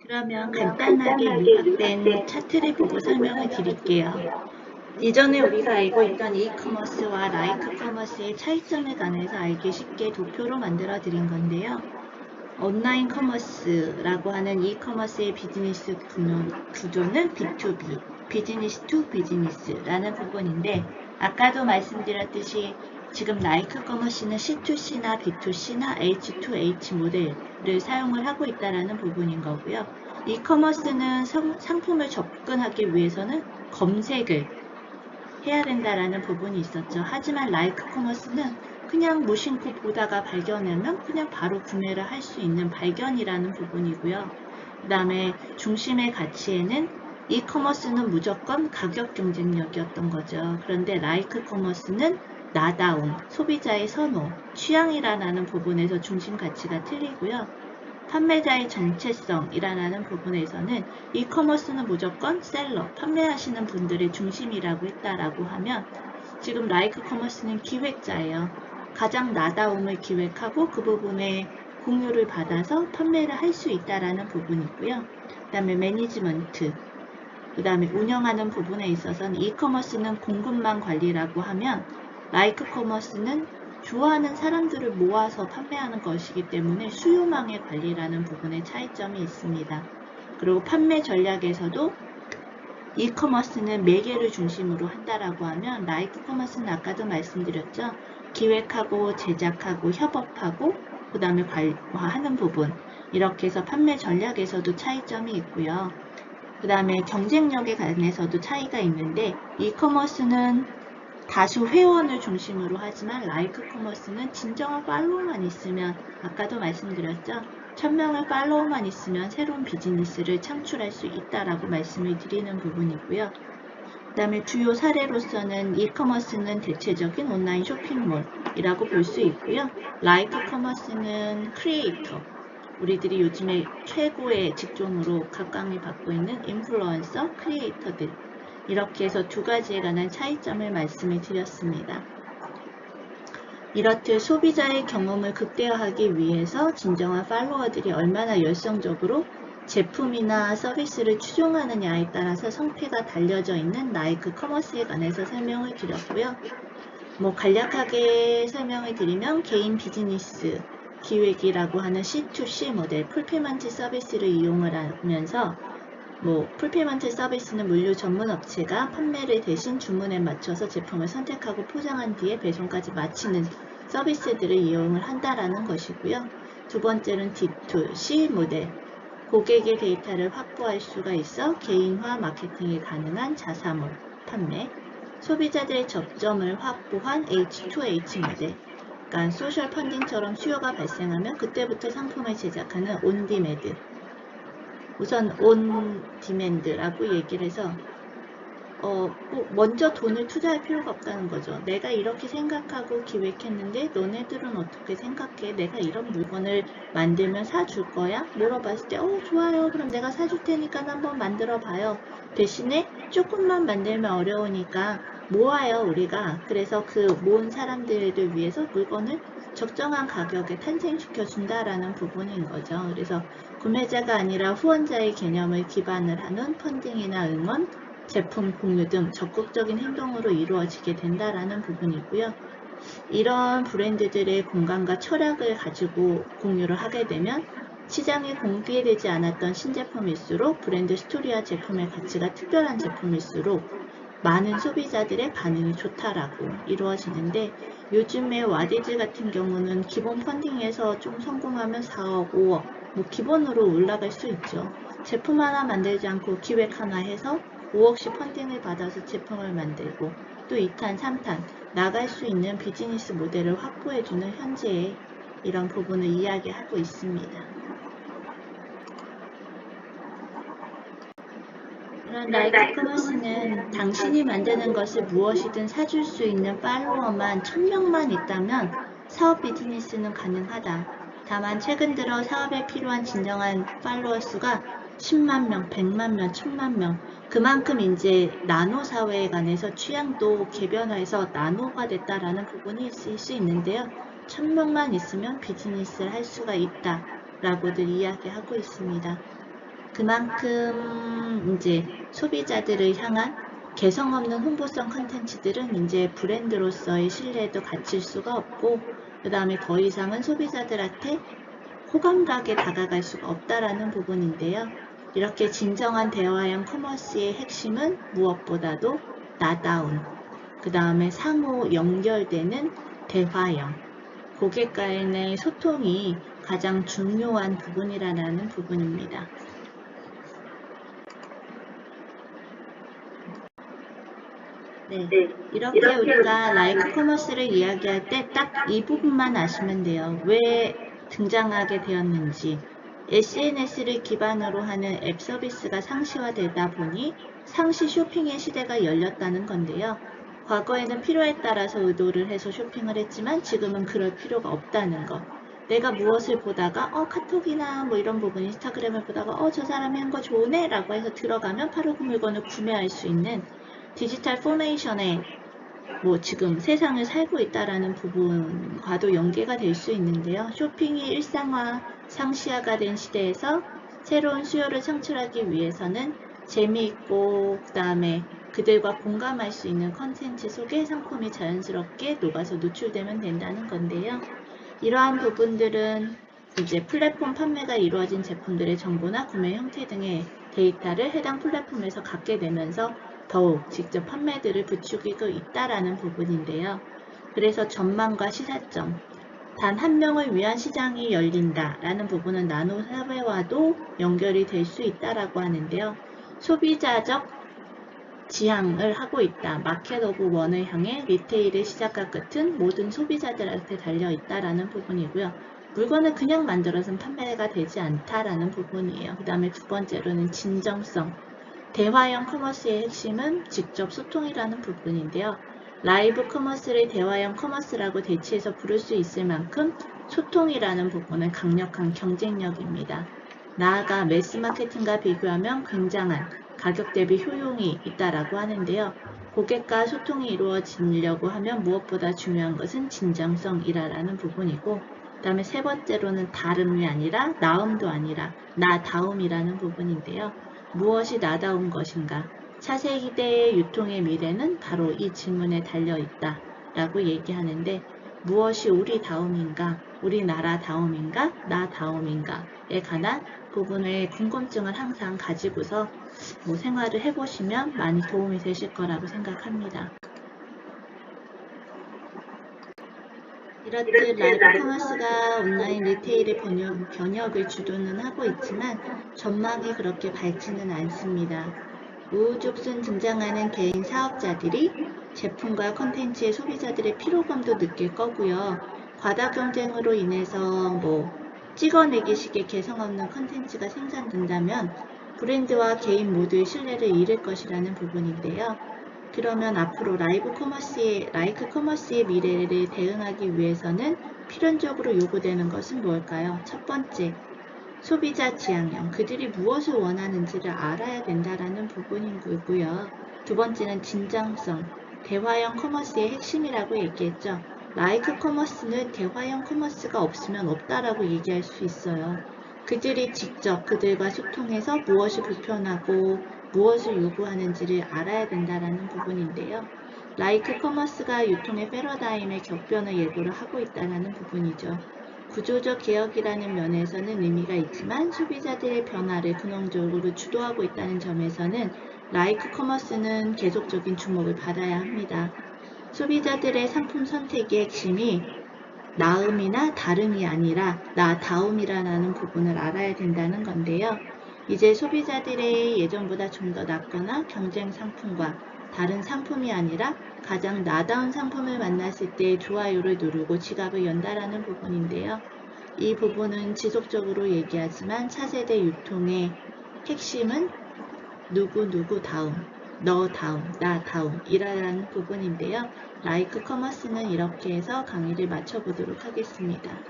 그러면 간단하게 요약된 차트를 보고 설명을 드릴게요. 이전에 우리가 알고 있던 이커머스와 라이크 커머스의 차이점에 관해서 알기 쉽게 도표로 만들어 드린 건데요. 온라인 커머스라고 하는 이커머스의 비즈니스 구조는 B2B, 비즈니스 투 비즈니스라는 부분인데, 아까도 말씀드렸듯이 지금 라이크 커머스는 C2C나 B2C나 H2H 모델을 사용을 하고 있다는 부분인 거고요. 이커머스는 상품을 접근하기 위해서는 검색을 해야 된다라는 부분이 있었죠. 하지만 라이크 커머스는 그냥 무심코 보다가 발견하면 그냥 바로 구매를 할 수 있는 발견이라는 부분이고요. 그 다음에 중심의 가치에는 이커머스는 무조건 가격 경쟁력이었던 거죠. 그런데 라이크 커머스는 나다움, 소비자의 선호, 취향이라는 부분에서 중심 가치가 틀리고요. 판매자의 정체성이라는 부분에서는 이커머스는 무조건 셀러, 판매하시는 분들의 중심이라고 했다라고 하면, 지금 라이크 커머스는 기획자예요. 가장 나다움을 기획하고 그 부분에 공유를 받아서 판매를 할 수 있다라는 부분이고요. 그 다음에 매니지먼트, 그 다음에 운영하는 부분에 있어서는 이커머스는 공급망 관리라고 하면, 라이크 커머스는 좋아하는 사람들을 모아서 판매하는 것이기 때문에 수요망의 관리라는 부분에 차이점이 있습니다. 그리고 판매 전략에서도 이커머스는 매개를 중심으로 한다라고 하면, 라이크 커머스는 아까도 말씀드렸죠. 기획하고 제작하고 협업하고 그 다음에 관리하는 부분, 이렇게 해서 판매 전략에서도 차이점이 있고요. 그 다음에 경쟁력에 관해서도 차이가 있는데, 이커머스는 다수 회원을 중심으로 하지만 라이크 커머스는 진정한 팔로워만 있으면, 아까도 말씀드렸죠. 1000명의 팔로워만 있으면 새로운 비즈니스를 창출할 수 있다라고 말씀을 드리는 부분이고요. 그 다음에 주요 사례로서는 이커머스는 대체적인 온라인 쇼핑몰이라고 볼 수 있고요. 라이크 커머스는 크리에이터, 우리들이 요즘에 최고의 직종으로 각광을 받고 있는 인플루언서, 크리에이터들, 이렇게 해서 두 가지에 관한 차이점을 말씀을 드렸습니다. 이렇듯 소비자의 경험을 극대화하기 위해서 진정한 팔로워들이 얼마나 열성적으로 제품이나 서비스를 추종하느냐에 따라서 성패가 달려져 있는 라이크 커머스에 관해서 설명을 드렸고요. 간략하게 설명을 드리면 개인 비즈니스 기획이라고 하는 C2C 모델, 풀필먼트 서비스를 이용을 하면서 풀필먼트 서비스는 물류 전문 업체가 판매를 대신 주문에 맞춰서 제품을 선택하고 포장한 뒤에 배송까지 마치는 서비스들을 이용을 한다라는 것이고요. 두 번째는 D2C 모델, 고객의 데이터를 확보할 수가 있어 개인화 마케팅이 가능한 자사몰 판매, 소비자들의 접점을 확보한 H2H 모델, 그러니까 소셜 펀딩처럼 수요가 발생하면 그때부터 상품을 제작하는 온디매드, 우선 온디맨드라고 얘기를 해서 먼저 돈을 투자할 필요가 없다는 거죠. 내가 이렇게 생각하고 기획했는데 너네들은 어떻게 생각해? 내가 이런 물건을 만들면 사줄 거야? 물어봤을 때 좋아요. 그럼 내가 사줄 테니까 한번 만들어 봐요. 대신에 조금만 만들면 어려우니까 모아요 우리가. 그래서 그 모은 사람들을 위해서 물건을 적정한 가격에 탄생시켜 준다라는 부분인 거죠. 그래서 구매자가 아니라 후원자의 개념을 기반을 하는 펀딩이나 응원, 제품 공유 등 적극적인 행동으로 이루어지게 된다라는 부분이고요. 이런 브랜드들의 공간과 철학을 가지고 공유를 하게 되면 시장에 공개되지 않았던 신제품일수록 브랜드 스토리와 제품의 가치가 특별한 제품일수록 많은 소비자들의 반응이 좋다라고 이루어지는데, 요즘에 와디즈 같은 경우는 기본 펀딩에서 좀 성공하면 4억, 5억 기본으로 올라갈 수 있죠. 제품 하나 만들지 않고 기획 하나 해서 5억씩 펀딩을 받아서 제품을 만들고 또 2탄, 3탄 나갈 수 있는 비즈니스 모델을 확보해주는 현재의 이런 부분을 이야기하고 있습니다. 라이크 커머스는 당신이 만드는 것을 무엇이든 사줄 수 있는 팔로워만 1000명만 있다면 사업 비즈니스는 가능하다. 다만 최근 들어 사업에 필요한 진정한 팔로워 수가 10만 명, 100만 명, 1000만 명, 그만큼 이제 나노 사회에 관해서 취향도 개변화해서 나노가 됐다라는 부분이 있을 수 있는데요. 1000명만 있으면 비즈니스를 할 수가 있다 라고들 이야기하고 있습니다. 그만큼 이제 소비자들을 향한 개성 없는 홍보성 컨텐츠들은 이제 브랜드로서의 신뢰도 갖출 수가 없고, 그 다음에 더 이상은 소비자들한테 호감가게 다가갈 수가 없다라는 부분인데요. 이렇게 진정한 대화형 커머스의 핵심은 무엇보다도 나다움, 그 다음에 상호 연결되는 대화형, 고객 간의 소통이 가장 중요한 부분이라는 부분입니다. 네, 이렇게 우리가 라이브 커머스를 이야기할 때 딱 이 부분만 아시면 돼요. 왜 등장하게 되었는지. SNS를 기반으로 하는 앱 서비스가 상시화되다 보니 상시 쇼핑의 시대가 열렸다는 건데요. 과거에는 필요에 따라서 의도를 해서 쇼핑을 했지만 지금은 그럴 필요가 없다는 거. 내가 무엇을 보다가 카톡이나 뭐 이런 부분, 인스타그램을 보다가 저 사람이 한 거 좋으네 라고 해서 들어가면 바로 그 물건을 구매할 수 있는 디지털 포메이션에 뭐 지금 세상을 살고 있다라는 부분과도 연계가 될 수 있는데요. 쇼핑이 일상화, 상시화가 된 시대에서 새로운 수요를 창출하기 위해서는 재미있고 그 다음에 그들과 공감할 수 있는 컨텐츠 속에 상품이 자연스럽게 녹아서 노출되면 된다는 건데요. 이러한 부분들은 이제 플랫폼 판매가 이루어진 제품들의 정보나 구매 형태 등의 데이터를 해당 플랫폼에서 갖게 되면서 더욱 직접 판매들을 부추기고 있다라는 부분인데요. 그래서 전망과 시사점, 단 한 명을 위한 시장이 열린다라는 부분은 나노 사회와도 연결이 될 수 있다라고 하는데요. 소비자적 지향을 하고 있다. 마켓 오브 원을 향해 리테일의 시작과 끝은 모든 소비자들한테 달려 있다라는 부분이고요. 물건을 그냥 만들어서는 판매가 되지 않다라는 부분이에요. 그 다음에 두 번째로는 진정성. 대화형 커머스의 핵심은 직접 소통이라는 부분인데요. 라이브 커머스를 대화형 커머스라고 대체해서 부를 수 있을 만큼 소통이라는 부분은 강력한 경쟁력입니다. 나아가 매스 마케팅과 비교하면 굉장한 가격 대비 효용이 있다라고 하는데요. 고객과 소통이 이루어지려고 하면 무엇보다 중요한 것은 진정성이라는 부분이고, 그 다음에 세 번째로는 다름이 아니라 나음도 아니라 나다움이라는 부분인데요. 무엇이 나다운 것인가? 차세대의 유통의 미래는 바로 이 질문에 달려있다 라고 얘기하는데, 무엇이 우리다움인가? 우리나라다움인가? 나다움인가에 관한 부분의 궁금증을 항상 가지고서 생활을 해보시면 많이 도움이 되실 거라고 생각합니다. 이렇듯 라이브 커머스가 온라인 리테일의 번역을 주도는 하고 있지만 전망이 그렇게 밝지는 않습니다. 우후죽순 등장하는 개인 사업자들이 제품과 컨텐츠의 소비자들의 피로감도 느낄 거고요. 과다 경쟁으로 인해서 찍어내기식의 개성 없는 컨텐츠가 생산된다면 브랜드와 개인 모두의 신뢰를 잃을 것이라는 부분인데요. 그러면 앞으로 라이크 커머스의 미래를 대응하기 위해서는 필연적으로 요구되는 것은 뭘까요? 첫 번째, 소비자 지향형, 그들이 무엇을 원하는지를 알아야 된다는 부분인 거고요. 두 번째는 진정성, 대화형 커머스의 핵심이라고 얘기했죠. 라이크 커머스는 대화형 커머스가 없으면 없다라고 얘기할 수 있어요. 그들이 직접 그들과 소통해서 무엇이 불편하고 무엇을 요구하는지를 알아야 된다는 부분인데요. 라이크 커머스가 유통의 패러다임의 격변을 예고를 하고 있다는 부분이죠. 구조적 개혁이라는 면에서는 의미가 있지만 소비자들의 변화를 근원적으로 주도하고 있다는 점에서는 라이크 커머스는 계속적인 주목을 받아야 합니다. 소비자들의 상품 선택의 핵심이 나음이나 다름이 아니라 나다움이라는 부분을 알아야 된다는 건데요. 이제 소비자들의 예전보다 좀 더 낫거나 경쟁 상품과 다른 상품이 아니라 가장 나다운 상품을 만났을 때 좋아요를 누르고 지갑을 연다라는 부분인데요. 이 부분은 지속적으로 얘기하지만 차세대 유통의 핵심은 누구 다음, 너 다음, 나 다음 이라는 부분인데요. 라이크 커머스는 이렇게 해서 강의를 마쳐보도록 하겠습니다.